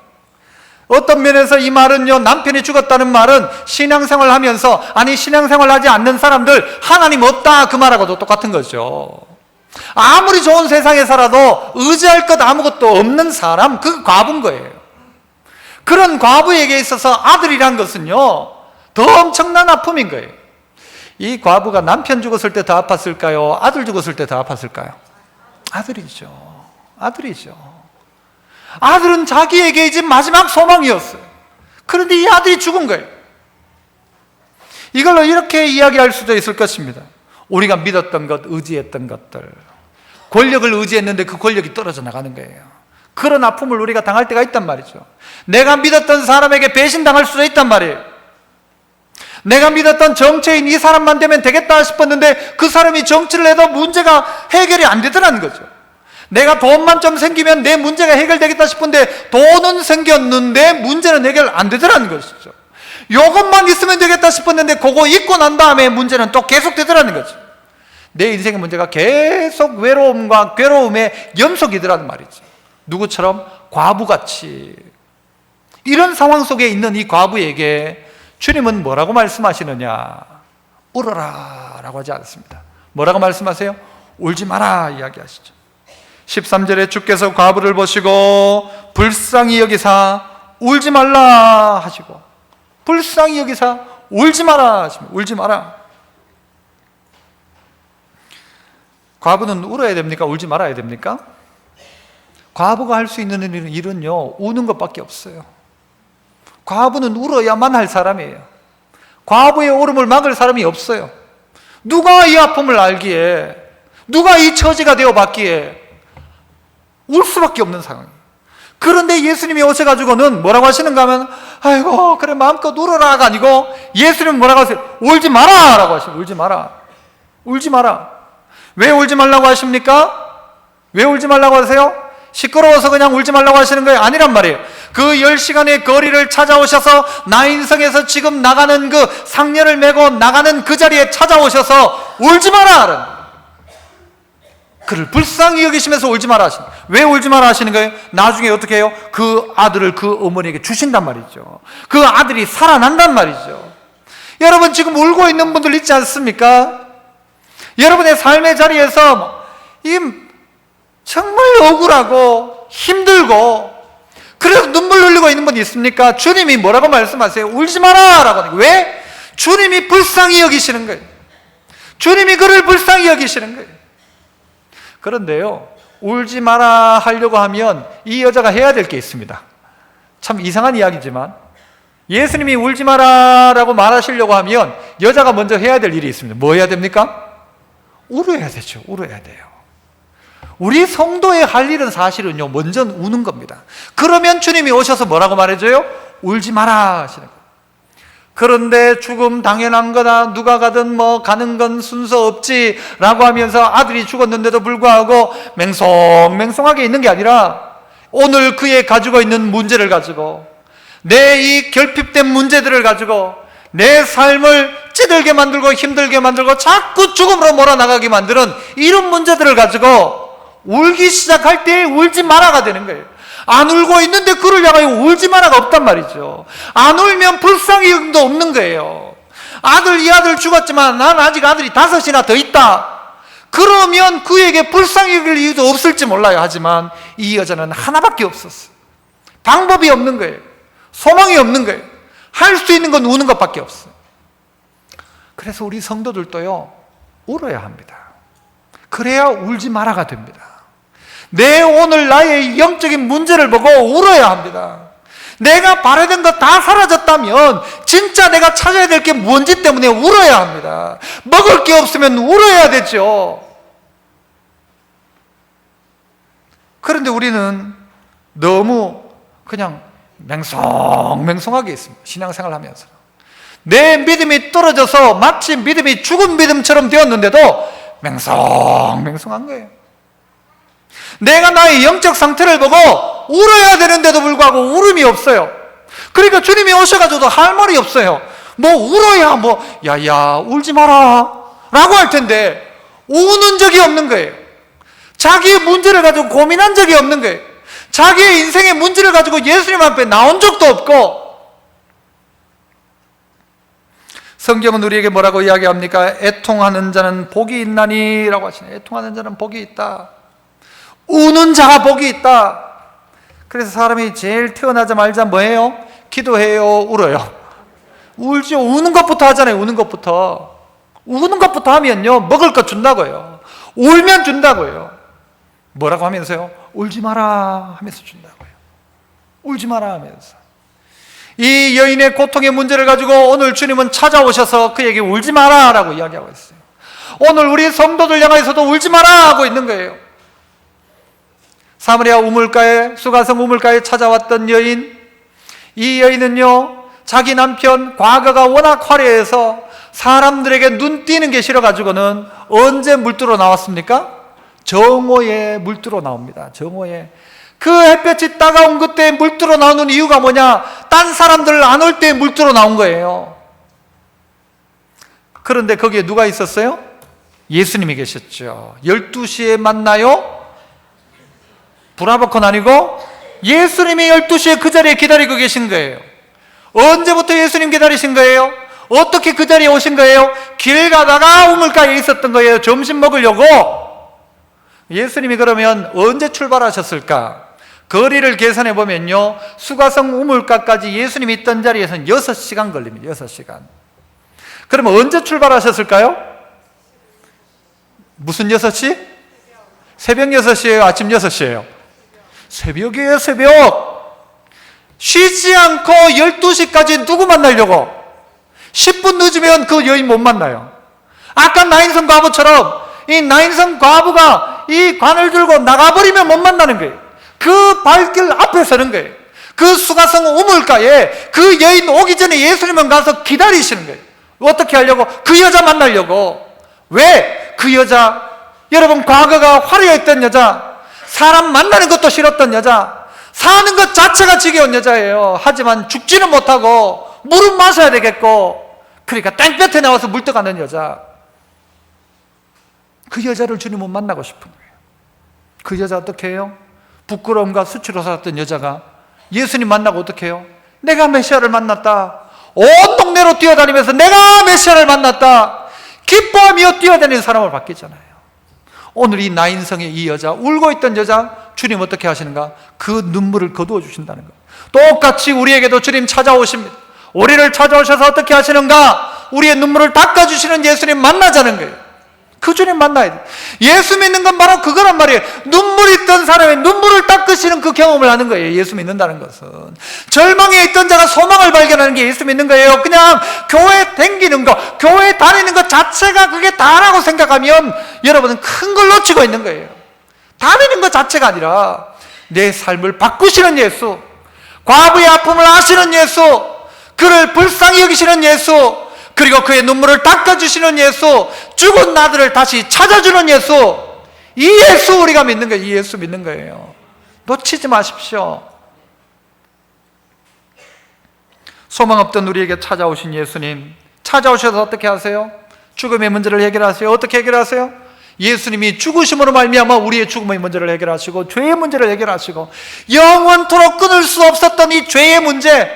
A: 어떤 면에서 이 말은요, 남편이 죽었다는 말은 신앙생활 하면서, 아니 신앙생활 하지 않는 사람들 하나님 없다 그 말하고도 똑같은 거죠. 아무리 좋은 세상에 살아도 의지할 것 아무것도 없는 사람, 그 과부인 거예요. 그런 과부에게 있어서 아들이란 것은요, 더 엄청난 아픔인 거예요. 이 과부가 남편 죽었을 때 더 아팠을까요? 아들 죽었을 때 더 아팠을까요? 아들이죠. 아들이죠. 아들은 자기에게 이제 마지막 소망이었어요. 그런데 이 아들이 죽은 거예요. 이걸로 이렇게 이야기할 수도 있을 것입니다. 우리가 믿었던 것, 의지했던 것들, 권력을 의지했는데 그 권력이 떨어져 나가는 거예요. 그런 아픔을 우리가 당할 때가 있단 말이죠. 내가 믿었던 사람에게 배신당할 수도 있단 말이에요. 내가 믿었던 정치인 이 사람만 되면 되겠다 싶었는데 그 사람이 정치를 해도 문제가 해결이 안 되더라는 거죠. 내가 돈만 좀 생기면 내 문제가 해결되겠다 싶은데 돈은 생겼는데 문제는 해결 안 되더라는 것이죠. 요것만 있으면 되겠다 싶었는데 그거 잊고 난 다음에 문제는 또 계속 되더라는 거죠. 내 인생의 문제가 계속 외로움과 괴로움의 연속이더라는 말이죠. 누구처럼? 과부같이. 이런 상황 속에 있는 이 과부에게 주님은 뭐라고 말씀하시느냐? 울어라 라고 하지 않습니다. 뭐라고 말씀하세요? 울지 마라 이야기하시죠. 13절에 주께서 과부를 보시고 불쌍히 여기사 울지 말라 하시고, 불쌍히 여기사 울지 마라 하십니다. 울지 마라. 과부는 울어야 됩니까? 울지 말아야 됩니까? 과부가 할 수 있는 일은요, 우는 것밖에 없어요. 과부는 울어야만 할 사람이에요. 과부의 울음을 막을 사람이 없어요. 누가 이 아픔을 알기에, 누가 이 처지가 되어 봤기에 울 수밖에 없는 상황이에요. 그런데 예수님이 오셔가지고는 뭐라고 하시는가 하면, 아이고 그래 마음껏 울어라가 아니고 예수님은 뭐라고 하세요? 울지 마라 라고 하시죠. 울지 마라. 울지 마라. 왜 울지 말라고 하십니까? 왜 울지 말라고 하세요? 시끄러워서 그냥 울지 말라고 하시는 거예요? 아니란 말이에요. 그 10시간의 거리를 찾아오셔서 나인성에서 지금 나가는 그 상녀를 메고 나가는 그 자리에 찾아오셔서 울지 마라. 그를 불쌍히 여기시면서 울지 마라 하시는 거예요. 왜 울지 마라 하시는 거예요? 나중에 어떻게 해요? 그 아들을 그 어머니에게 주신단 말이죠. 그 아들이 살아난단 말이죠. 여러분 지금 울고 있는 분들 있지 않습니까? 여러분의 삶의 자리에서 정말 억울하고 힘들고 그래서 눈물 흘리고 있는 분이 있습니까? 주님이 뭐라고 말씀하세요? 울지 마라 라고 하는 거예요. 왜? 주님이 불쌍히 여기시는 거예요. 주님이 그를 불쌍히 여기시는 거예요. 그런데요, 울지 마라 하려고 하면 이 여자가 해야 될 게 있습니다. 참 이상한 이야기지만 예수님이 울지 마라 라고 말하시려고 하면 여자가 먼저 해야 될 일이 있습니다. 뭐 해야 됩니까? 울어야 되죠. 울어야 돼요. 우리 성도의 할 일은 사실은요, 먼저 우는 겁니다. 그러면 주님이 오셔서 뭐라고 말해줘요? 울지 마라 하시는 거예요. 그런데 죽음 당연한 거다, 누가 가든 뭐 가는 건 순서 없지 라고 하면서 아들이 죽었는데도 불구하고 맹송맹송하게 있는 게 아니라 오늘 그의 가지고 있는 문제를 가지고, 내 이 결핍된 문제들을 가지고 내 삶을 찌들게 만들고 힘들게 만들고 자꾸 죽음으로 몰아나가게 만드는 이런 문제들을 가지고 울기 시작할 때 울지 마라가 되는 거예요. 안 울고 있는데 그를 향하여 울지 마라가 없단 말이죠. 안 울면 불쌍히 여김도 없는 거예요. 이 아들 죽었지만 난 아직 아들이 5이나 더 있다. 그러면 그에게 불쌍히 여길 이유도 없을지 몰라요. 하지만 이 여자는 하나밖에 없었어요. 방법이 없는 거예요. 소망이 없는 거예요. 할 수 있는 건 우는 것밖에 없어요. 그래서 우리 성도들도요, 울어야 합니다. 그래야 울지 마라가 됩니다. 내 오늘 나의 영적인 문제를 보고 울어야 합니다. 내가 바라던 거 다 사라졌다면 진짜 내가 찾아야 될 게 뭔지 때문에 울어야 합니다. 먹을 게 없으면 울어야 되죠. 그런데 우리는 너무 그냥 맹송맹송하게 있습니다. 신앙생활 하면서 내 믿음이 떨어져서 마치 믿음이 죽은 믿음처럼 되었는데도 맹송맹송한 거예요. 내가 나의 영적 상태를 보고 울어야 되는데도 불구하고 울음이 없어요. 그러니까 주님이 오셔가지고도 할 말이 없어요. 뭐 울어야 야야 울지 마라 라고 할 텐데 우는 적이 없는 거예요. 자기의 문제를 가지고 고민한 적이 없는 거예요. 자기의 인생의 문제를 가지고 예수님 앞에 나온 적도 없고. 성경은 우리에게 뭐라고 이야기합니까? 애통하는 자는 복이 있나니 라고 하시네요. 애통하는 자는 복이 있다. 우는 자가 복이 있다. 그래서 사람이 제일 태어나자마자 뭐예요? 기도해요? 울어요? 울죠. 우는 것부터 하잖아요. 우는 것부터. 우는 것부터 하면요 먹을 것 준다고요. 울면 준다고요. 뭐라고 하면서요? 울지 마라 하면서 준다고요. 울지 마라 하면서. 이 여인의 고통의 문제를 가지고 오늘 주님은 찾아오셔서 그에게 울지 마라 라고 이야기하고 있어요. 오늘 우리 성도들 향해서도 울지 마라 하고 있는 거예요. 사마리아 우물가에, 수가성 우물가에 찾아왔던 여인, 이 여인은요 자기 남편 과거가 워낙 화려해서 사람들에게 눈 띄는 게 싫어가지고는 언제 물들어 나왔습니까? 정오에 물들어 나옵니다. 정오에. 그 햇볕이 따가운 그때 물들어 나오는 이유가 뭐냐? 딴 사람들 안 올 때 물들어 나온 거예요. 그런데 거기에 누가 있었어요? 예수님이 계셨죠. 12시에 만나요? 브라보컨 아니고 예수님이 12시에 그 자리에 기다리고 계신 거예요. 언제부터 예수님 기다리신 거예요? 어떻게 그 자리에 오신 거예요? 길 가다가 우물가에 있었던 거예요. 점심 먹으려고. 예수님이 그러면 언제 출발하셨을까? 거리를 계산해 보면요 수가성 우물가까지 예수님이 있던 자리에서는 6시간 걸립니다. 6시간. 그러면 언제 출발하셨을까요? 무슨 6시? 새벽 6시예요? 아침 6시예요? 새벽이에요. 새벽. 쉬지 않고 12시까지 누구 만나려고? 10분 늦으면 그 여인 못 만나요. 아까 나인성 과부처럼 이 나인성 과부가 이 관을 들고 나가버리면 못 만나는 거예요. 그 발길 앞에 서는 거예요. 그 수가성 우물가에 그 여인 오기 전에 예수님은 가서 기다리시는 거예요. 어떻게 하려고? 그 여자 만나려고. 왜? 그 여자, 여러분 과거가 화려했던 여자, 사람 만나는 것도 싫었던 여자, 사는 것 자체가 지겨운 여자예요. 하지만 죽지는 못하고 물은 마셔야 되겠고, 그러니까 땡볕에 나와서 물떠가는 여자. 그 여자를 주님은 만나고 싶은 거예요. 그 여자 어떻게 해요? 부끄러움과 수치로 살았던 여자가 예수님 만나고 어떻게 해요? 내가 메시아를 만났다. 온 동네로 뛰어다니면서 내가 메시아를 만났다. 기뻐하며 뛰어다니는 사람을 바뀌잖아요. 오늘 이 나인성의 이 여자, 울고 있던 여자, 주님 어떻게 하시는가? 그 눈물을 거두어 주신다는 거예요. 똑같이 우리에게도 주님 찾아오십니다. 우리를 찾아오셔서 어떻게 하시는가? 우리의 눈물을 닦아주시는 예수님 만나자는 거예요. 그 주님 만나야 돼. 예수 믿는 건 바로 그거란 말이에요. 눈물이 있던 사람의 눈물을 닦으시는 그 경험을 하는 거예요. 예수 믿는다는 것은. 절망에 있던 자가 소망을 발견하는 게 예수 믿는 거예요. 그냥 교회 댕기는 거, 교회 다니는 것 자체가 그게 다라고 생각하면 여러분은 큰 걸 놓치고 있는 거예요. 다니는 것 자체가 아니라 내 삶을 바꾸시는 예수, 과부의 아픔을 아시는 예수, 그를 불쌍히 여기시는 예수, 그리고 그의 눈물을 닦아주시는 예수, 죽은 아들을 다시 찾아주는 예수, 이 예수 우리가 믿는 거예요. 이 예수 믿는 거예요. 놓치지 마십시오. 소망 없던 우리에게 찾아오신 예수님, 찾아오셔서 어떻게 하세요? 죽음의 문제를 해결하세요. 어떻게 해결하세요? 예수님이 죽으심으로 말미암아 우리의 죽음의 문제를 해결하시고 죄의 문제를 해결하시고 영원토록 끊을 수 없었던 이 죄의 문제,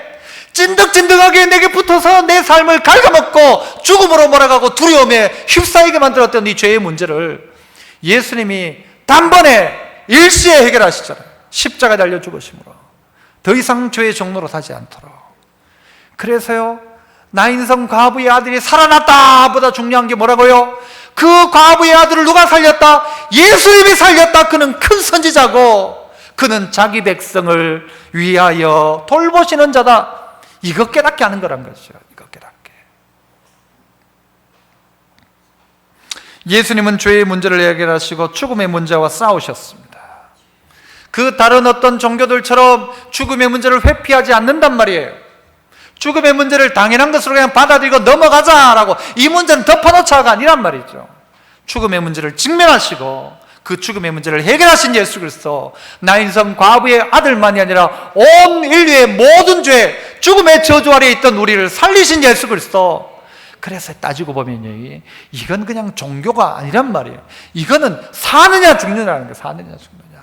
A: 찐득찐득하게 내게 붙어서 내 삶을 갉아먹고 죽음으로 몰아가고 두려움에 휩싸이게 만들었던 이 죄의 문제를 예수님이 단번에 일시에 해결하시잖아요. 십자가에 달려 죽으심으로 더 이상 죄의 종로로 사지 않도록. 그래서요 나인성 과부의 아들이 살아났다 보다 중요한 게 뭐라고요? 그 과부의 아들을 누가 살렸다? 예수님이 살렸다. 그는 큰 선지자고 그는 자기 백성을 위하여 돌보시는 자다. 이것 깨닫게 하는 거란 것이죠. 이것 깨닫게. 예수님은 죄의 문제를 해결하시고 죽음의 문제와 싸우셨습니다. 그 다른 어떤 종교들처럼 죽음의 문제를 회피하지 않는단 말이에요. 죽음의 문제를 당연한 것으로 그냥 받아들이고 넘어가자라고 이 문제는 덮어놓자가 아니란 말이죠. 죽음의 문제를 직면하시고 그 죽음의 문제를 해결하신 예수 그리스도, 나인성 과부의 아들만이 아니라 온 인류의 모든 죄, 죽음의 저주 아래에 있던 우리를 살리신 예수 그리스도. 그래서 따지고 보면 이건 그냥 종교가 아니란 말이에요. 이거는 사느냐 죽느냐라는 거예요. 사느냐 죽느냐.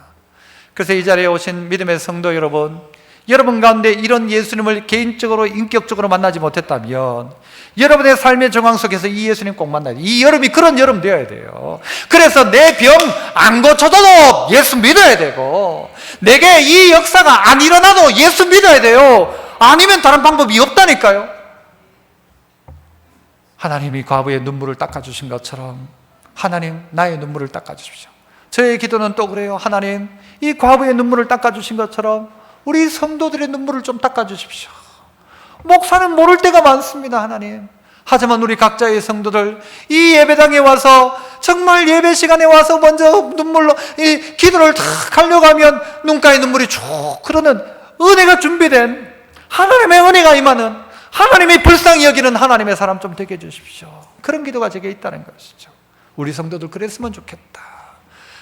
A: 그래서 이 자리에 오신 믿음의 성도 여러분, 여러분 가운데 이런 예수님을 개인적으로 인격적으로 만나지 못했다면 여러분의 삶의 정황 속에서 이 예수님 꼭 만나야 돼요. 이 여름이 그런 여름 되어야 돼요. 그래서 내 병 안 고쳐도 예수 믿어야 되고, 내게 이 역사가 안 일어나도 예수 믿어야 돼요. 아니면 다른 방법이 없다니까요. 하나님이 과부의 눈물을 닦아주신 것처럼 하나님 나의 눈물을 닦아주십시오. 저의 기도는 또 그래요. 하나님, 이 과부의 눈물을 닦아주신 것처럼 우리 성도들의 눈물을 좀 닦아주십시오. 목사는 모를 때가 많습니다, 하나님. 하지만 우리 각자의 성도들, 이 예배당에 와서 정말 예배 시간에 와서 먼저 눈물로 이 기도를 다 하려고 하면 눈가에 눈물이 쭉 흐르는 은혜가 준비된, 하나님의 은혜가 임하는, 하나님이 불쌍히 여기는 하나님의 사람 좀 되게 해주십시오. 그런 기도가 제게 있다는 것이죠. 우리 성도들 그랬으면 좋겠다.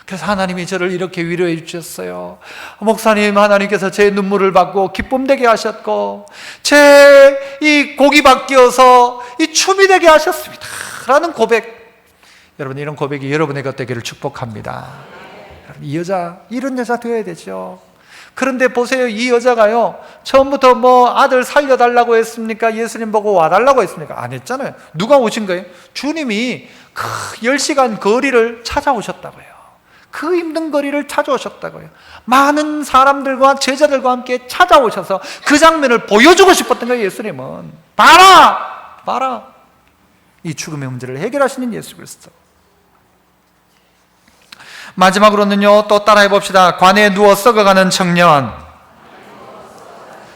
A: 그래서 하나님이 저를 이렇게 위로해 주셨어요. 목사님, 하나님께서 제 눈물을 받고 기쁨 되게 하셨고 제 이 곡이 바뀌어서 이 춤이 되게 하셨습니다 라는 고백, 여러분 이런 고백이 여러분의 것 되기를 축복합니다. 이 여자, 이런 여자 되어야 되죠. 그런데 보세요, 이 여자가요 처음부터 뭐 아들 살려달라고 했습니까? 예수님 보고 와달라고 했습니까? 안 했잖아요. 누가 오신 거예요? 주님이 그 10시간 거리를 찾아오셨다고요. 그 힘든 거리를 찾아오셨다고요. 많은 사람들과 제자들과 함께 찾아오셔서 그 장면을 보여주고 싶었던 거예요. 예수님은 봐라! 봐라! 이 죽음의 문제를 해결하시는 예수 그리스도. 마지막으로는요, 또 따라해 봅시다. 관에 누워 썩어가는 청년,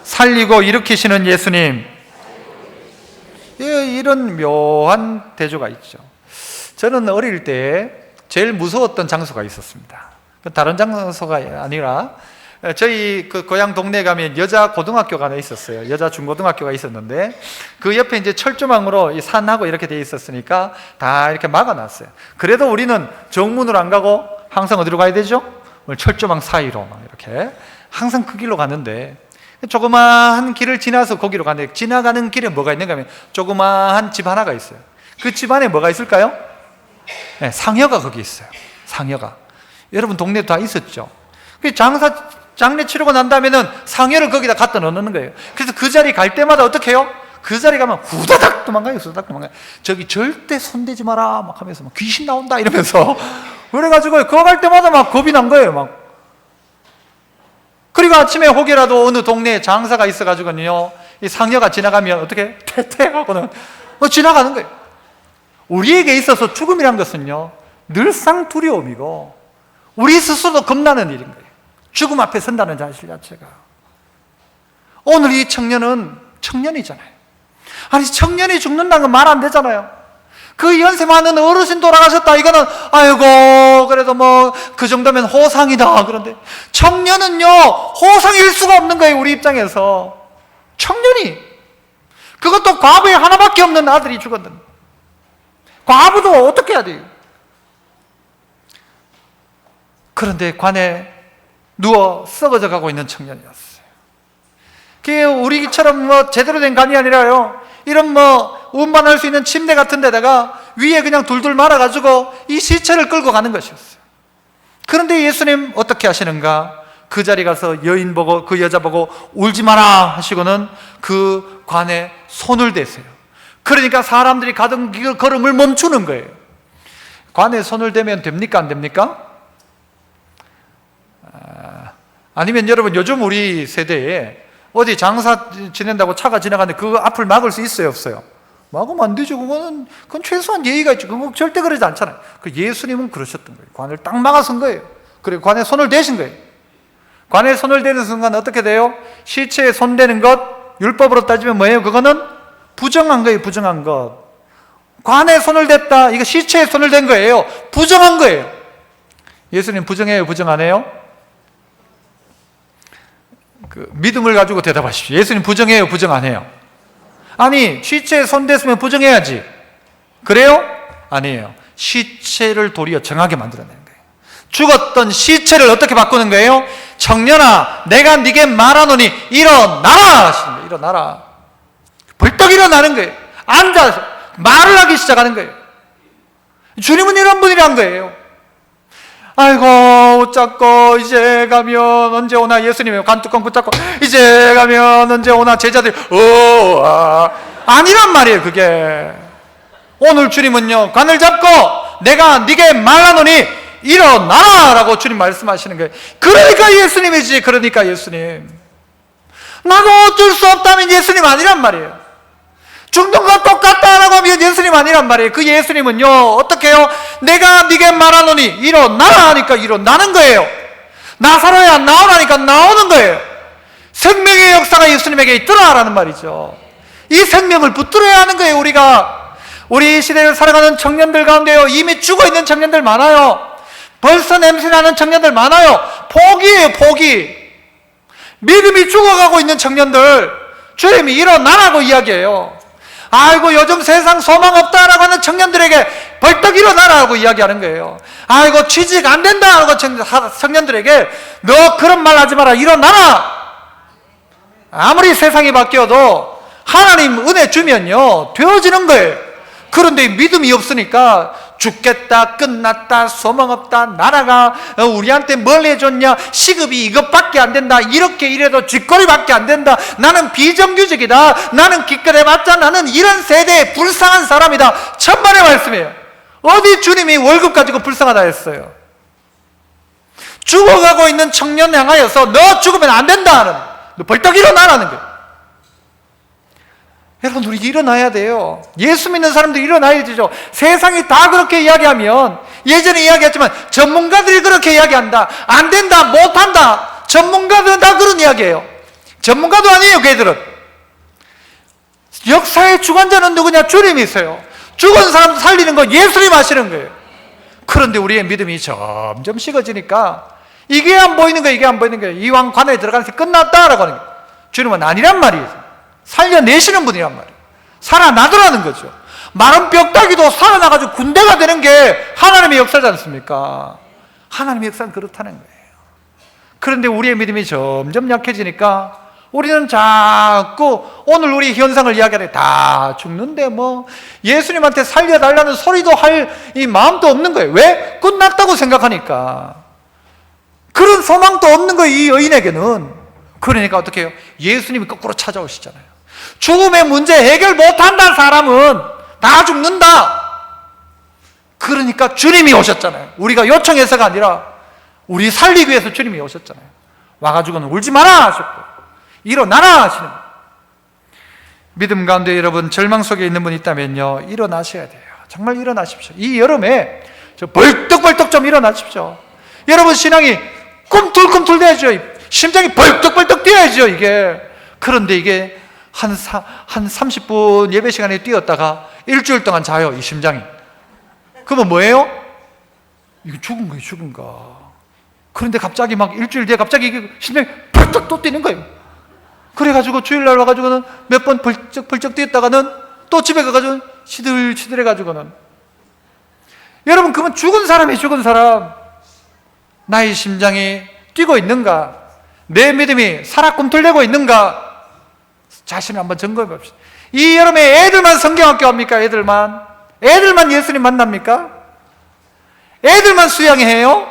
A: 살리고 일으키시는 예수님. 이런 묘한 대조가 있죠. 저는 어릴 때 제일 무서웠던 장소가 있었습니다. 다른 장소가 아니라 저희 그 고향 동네에 가면 여자 고등학교가 하나 있었어요. 여자 중고등학교가 있었는데 그 옆에 이제 철조망으로 이 산하고 이렇게 돼 있었으니까 다 이렇게 막아놨어요. 그래도 우리는 정문으로 안 가고 항상 어디로 가야 되죠? 철조망 사이로 막 이렇게 항상 그 길로 갔는데, 조그마한 길을 지나서 거기로 가는데 지나가는 길에 뭐가 있는가 하면 조그마한 집 하나가 있어요. 그 집 안에 뭐가 있을까요? 네, 상여가 거기 있어요. 상여가. 여러분 동네도 다 있었죠. 장례 치르고 난 다음에는 상여를 거기다 갖다 넣는 거예요. 그래서 그 자리 갈 때마다 어떻게 해요? 그 자리 가면 후다닥 도망가요. 후다닥 도망가요. 저기 절대 손대지 마라 막 하면서 막 귀신 나온다 이러면서 그래가지고 그거 갈 때마다 막 겁이 난 거예요. 막. 그리고 아침에 혹여라도 어느 동네에 장사가 있어가지고는요, 이 상여가 지나가면 어떻게 퇴퇴하고는 지나가는 거예요. 우리에게 있어서 죽음이란 것은요 늘상 두려움이고 우리 스스로도 겁나는 일인 거예요. 죽음 앞에 선다는 사실 자체가. 오늘 이 청년은 청년이잖아요. 아니 청년이 죽는다는 건 말 안 되잖아요. 그 연세 많은 어르신 돌아가셨다, 이거는 아이고 그래도 뭐 그 정도면 호상이다. 그런데 청년은요 호상일 수가 없는 거예요. 우리 입장에서. 청년이, 그것도 과부에 하나밖에 없는 아들이 죽었는데 과부도 어떻게 해야 돼요? 그런데 관에 누워 썩어져 가고 있는 청년이었어요. 그게 우리처럼 뭐 제대로 된 관이 아니라요, 이런 뭐 운반할 수 있는 침대 같은 데다가 위에 그냥 둘둘 말아가지고 이 시체를 끌고 가는 것이었어요. 그런데 예수님 어떻게 하시는가? 그 자리 가서 여인 보고, 그 여자 보고 울지 마라 하시고는 그 관에 손을 대세요. 그러니까 사람들이 가던 길 걸음을 멈추는 거예요. 관에 손을 대면 됩니까? 안 됩니까? 아니면 여러분 요즘 우리 세대에 어디 장사 지낸다고 차가 지나가는데 그 앞을 막을 수 있어요? 없어요? 막으면 안 되죠. 그건 최소한 예의가 있죠. 그건 절대 그러지 않잖아요. 그 예수님은 그러셨던 거예요. 관을 딱 막아선 거예요. 그리고 관에 손을 대신 거예요. 관에 손을 대는 순간 어떻게 돼요? 시체에 손 대는 것, 율법으로 따지면 뭐예요? 그거는 부정한 거예요. 부정한 것. 관에 손을 댔다, 이거 시체에 손을 댄 거예요. 부정한 거예요. 예수님 부정해요? 부정 안 해요? 그 믿음을 가지고 대답하십시오. 예수님 부정해요? 부정 안 해요? 아니 시체에 손 댔으면 부정해야지. 그래요? 아니에요. 시체를 도리어 정하게 만들어내는 거예요. 죽었던 시체를 어떻게 바꾸는 거예요? 청년아, 내가 네게 말하노니 일어나라 하시는 거예요. 일어나라. 벌떡 일어나는 거예요. 앉아서 말을 하기 시작하는 거예요. 주님은 이런 분이란 거예요. 아이고 붙잡고 이제 가면 언제 오나, 예수님의 관뚜껑 붙잡고 이제 가면 언제 오나, 제자들이 아니란 말이에요. 그게 오늘 주님은요, 관을 잡고 내가 네게 말하노니 일어나라 라고 주님 말씀하시는 거예요. 그러니까 예수님이지. 그러니까 예수님. 나도 어쩔 수 없다면 예수님 아니란 말이에요. 죽는 건 똑같다라고 하면 예수님 아니란 말이에요. 그 예수님은요, 어떻게 해요? 내가 네게 말하노니 일어나라 하니까 일어나는 거예요. 나사로야 나오라니까 나오는 거예요. 생명의 역사가 예수님에게 있더라라는 말이죠. 이 생명을 붙들어야 하는 거예요. 우리 시대를 살아가는 청년들 가운데요, 이미 죽어있는 청년들 많아요. 벌써 냄새나는 청년들 많아요. 포기예요, 포기. 믿음이 죽어가고 있는 청년들, 주님이 일어나라고 이야기해요. 아이고 요즘 세상 소망 없다라고 하는 청년들에게 벌떡 일어나라고 이야기하는 거예요. 아이고 취직 안 된다라고 청년들에게 너 그런 말 하지 마라, 일어나라. 아무리 세상이 바뀌어도 하나님 은혜 주면요 되어지는 거예요. 그런데 믿음이 없으니까 죽겠다, 끝났다, 소망 없다, 나라가 우리한테 뭘 해줬냐, 시급이 이것밖에 안 된다, 이렇게 이래도 쥐꼬리밖에 안 된다, 나는 비정규직이다, 나는 기껏해봤자 나는 이런 세대에 불쌍한 사람이다. 천만의 말씀이에요. 어디 주님이 월급 가지고 불쌍하다 했어요? 죽어가고 있는 청년 향하여서 너 죽으면 안 된다 하는, 너 벌떡 일어나라는 거예요. 여러분, 우리 일어나야 돼요. 예수 믿는 사람들 일어나야 되죠. 세상이 다 그렇게 이야기하면, 예전에 이야기했지만 전문가들이 그렇게 이야기한다, 안 된다, 못한다, 전문가들은 다 그런 이야기예요. 전문가도 아니에요. 걔들은 역사의 주관자는 누구냐? 주님이세요. 죽은 사람 살리는 거 예수님 하시는 거예요. 그런데 우리의 믿음이 점점 식어지니까 이게 안 보이는 거예요. 이게 안 보이는 거예요. 이왕 관에 들어가서 끝났다라고 하는 거예요. 주님은 아니란 말이에요. 살려내시는 분이란 말이에요. 살아나더라는 거죠. 마른 뼈다귀도 살아나가지고 군대가 되는 게 하나님의 역사지 않습니까? 하나님의 역사는 그렇다는 거예요. 그런데 우리의 믿음이 점점 약해지니까 우리는 자꾸 오늘 우리 현상을 이야기하는데 다 죽는데 뭐 예수님한테 살려달라는 소리도 할 이 마음도 없는 거예요. 왜? 끝났다고 생각하니까. 그런 소망도 없는 거예요, 이 여인에게는. 그러니까 어떻게 해요? 예수님이 거꾸로 찾아오시잖아요. 죽음의 문제 해결 못한다는 사람은 다 죽는다. 그러니까 주님이 오셨잖아요. 우리가 요청해서가 아니라 우리 살리기 위해서 주님이 오셨잖아요. 와가지고는 울지 마라 하셨고 일어나라 하시는 거예요. 믿음 가운데 여러분 절망 속에 있는 분이 있다면요, 일어나셔야 돼요. 정말 일어나십시오. 이 여름에 벌떡벌떡 좀 일어나십시오. 여러분 신앙이 꿈틀꿈틀 돼야죠. 심장이 벌떡벌떡 뛰어야죠, 이게. 그런데 이게 한 30분 예배 시간에 뛰었다가 일주일 동안 자요, 이 심장이. 그러면 뭐예요? 이거 죽은 거예요, 죽은 거. 그런데 갑자기 막 일주일 뒤에 갑자기 이게 심장이 벌떡 또 뛰는 거예요. 그래가지고 주일날 와가지고는 몇 번 벌쩍 뛰었다가는 또 집에 가가지고 시들시들해가지고는. 여러분, 그건 죽은 사람이에요, 죽은 사람. 나의 심장이 뛰고 있는가? 내 믿음이 살아 꿈틀대고 있는가? 자신을 한번 점검해 봅시다. 이 여름에 애들만 성경학교 합니까? 애들만 예수님 만납니까? 애들만 수양해요?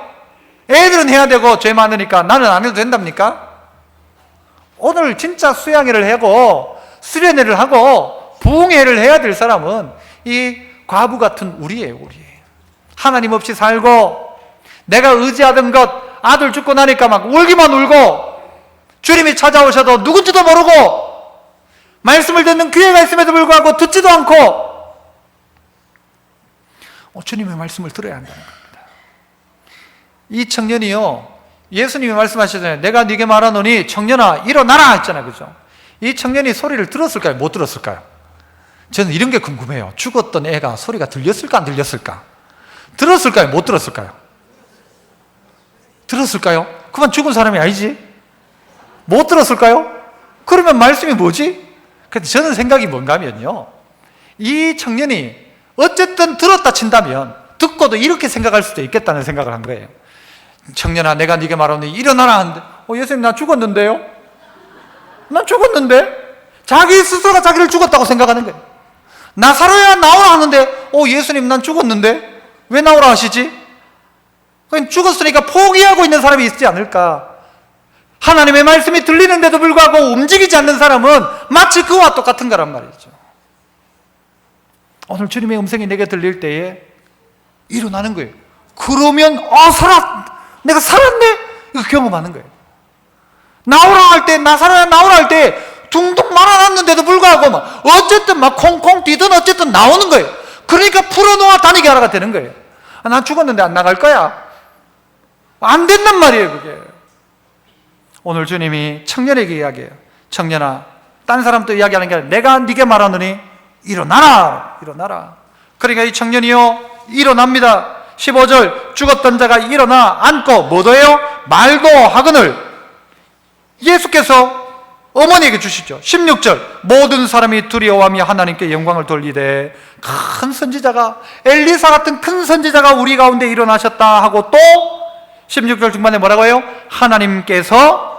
A: 애들은 해야 되고 죄 많으니까 나는 안 해도 된답니까? 오늘 진짜 수양회를 하고 수련회를 하고 부흥회를 해야 될 사람은 이 과부 같은 우리예요, 우리. 하나님 없이 살고 내가 의지하던 것 아들 죽고 나니까 막 울기만 울고 주님이 찾아오셔도 누군지도 모르고 말씀을 듣는 기회가 있음에도 불구하고 듣지도 않고 주님의 말씀을 들어야 한다는 겁니다. 이 청년이요, 예수님이 말씀하시잖아요. 내가 네게 말하노니 청년아 일어나라 했잖아요, 그죠? 이 청년이 소리를 들었을까요? 못 들었을까요? 저는 이런 게 궁금해요. 죽었던 애가 소리가 들렸을까 안 들렸을까? 들었을까요? 못 들었을까요? 들었을까요? 그만 죽은 사람이 아니지? 못 들었을까요? 그러면 말씀이 뭐지? 근데 저는 생각이 뭔가 하면요, 이 청년이 어쨌든 들었다 친다면 듣고도 이렇게 생각할 수도 있겠다는 생각을 한 거예요. 청년아, 내가 네게 말하노니 일어나라 하는데, 예수님 나 죽었는데요? 난 죽었는데? 자기 스스로가 자기를 죽었다고 생각하는 거예요. 나사로야 나오라 하는데, 예수님 난 죽었는데? 왜 나오라 하시지? 그냥 죽었으니까 포기하고 있는 사람이 있지 않을까? 하나님의 말씀이 들리는데도 불구하고 움직이지 않는 사람은 마치 그와 똑같은 거란 말이죠. 오늘 주님의 음성이 내게 들릴 때에 일어나는 거예요. 그러면 내가 살았네? 이거 경험하는 거예요. 나오라 할 때, 나사로야 나오라 할 때 둥둥 말아놨는데도 불구하고 어쨌든 콩콩 뛰든 어쨌든 나오는 거예요. 그러니까 풀어놓아 다니게 하라가 되는 거예요. 난 죽었는데 안 나갈 거야. 안 된단 말이에요, 그게. 오늘 주님이 청년에게 이야기해요. 청년아, 딴 사람도 이야기하는 게 아니라 내가 네게 말하노니 일어나라. 그러니까 이 청년이요 일어납니다. 15절, 죽었던 자가 일어나 앉고 뭐도해요? 말도 하거늘 예수께서 어머니에게 주시죠. 16절, 모든 사람이 두려워하며 하나님께 영광을 돌리되 큰 선지자가, 엘리사 같은 큰 선지자가 우리 가운데 일어나셨다 하고, 또 16절 중반에 뭐라고 해요? 하나님께서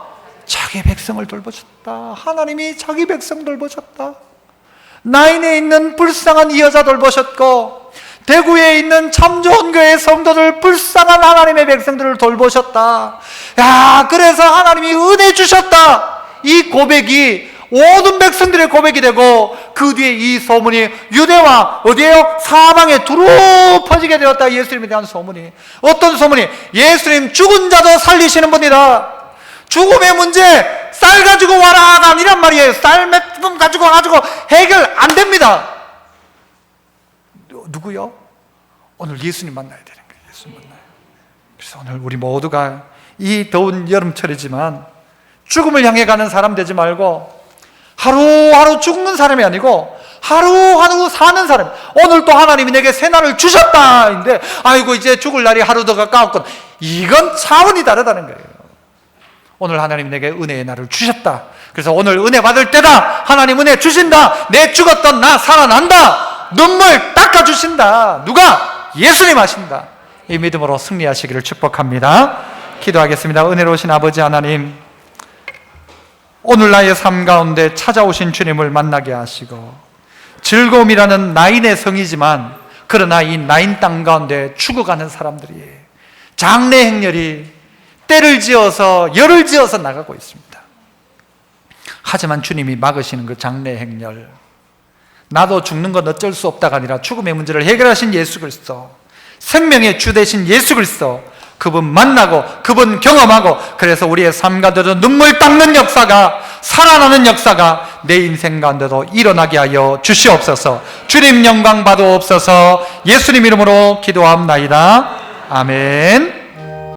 A: 자기 백성을 돌보셨다. 하나님이 자기 백성 돌보셨다. 나인에 있는 불쌍한 이 여자 돌보셨고, 대구에 있는 참 좋은 교회 성도들, 불쌍한 하나님의 백성들을 돌보셨다. 그래서 하나님이 은혜 주셨다. 이 고백이 모든 백성들의 고백이 되고, 그 뒤에 이 소문이 유대와 어디에요? 사방에 두루 퍼지게 되었다. 예수님에 대한 소문이. 어떤 소문이? 예수님 죽은 자도 살리시는 분이다. 죽음의 문제, 쌀 가지고 와라가 아니란 말이에요. 쌀 몇 분 가지고 와가지고 해결 안 됩니다. 누구요? 오늘 예수님 만나야 되는 거예요. 예수님 만나요. 그래서 오늘 우리 모두가 이 더운 여름철이지만 죽음을 향해 가는 사람 되지 말고, 하루하루 죽는 사람이 아니고 하루하루 사는 사람. 오늘 또 하나님이 내게 새날을 주셨다인데, 아이고 이제 죽을 날이 하루 더 가까웠군. 이건 차원이 다르다는 거예요. 오늘 하나님 내게 은혜의 날을 주셨다. 그래서 오늘 은혜 받을 때다. 하나님 은혜 주신다. 내 죽었던 나 살아난다. 눈물 닦아주신다. 누가? 예수님 하신다. 이 믿음으로 승리하시기를 축복합니다. 기도하겠습니다. 은혜로우신 아버지 하나님, 오늘 나의 삶 가운데 찾아오신 주님을 만나게 하시고, 즐거움이라는 나인의 성이지만 그러나 이 나인 땅 가운데 죽어가는 사람들이 장래 행렬이 때를 지어서 열을 지어서 나가고 있습니다. 하지만 주님이 막으시는 그 장래 행렬, 나도 죽는 건 어쩔 수 없다가 아니라 죽음의 문제를 해결하신 예수 그리스도, 생명의 주 되신 예수 그리스도, 그분 만나고 그분 경험하고, 그래서 우리의 삶 가운데도 눈물 닦는 역사가, 살아나는 역사가 내 인생 가운데도 일어나게 하여 주시옵소서. 주님 영광 받으옵소서. 예수님 이름으로 기도합나이다. 아멘.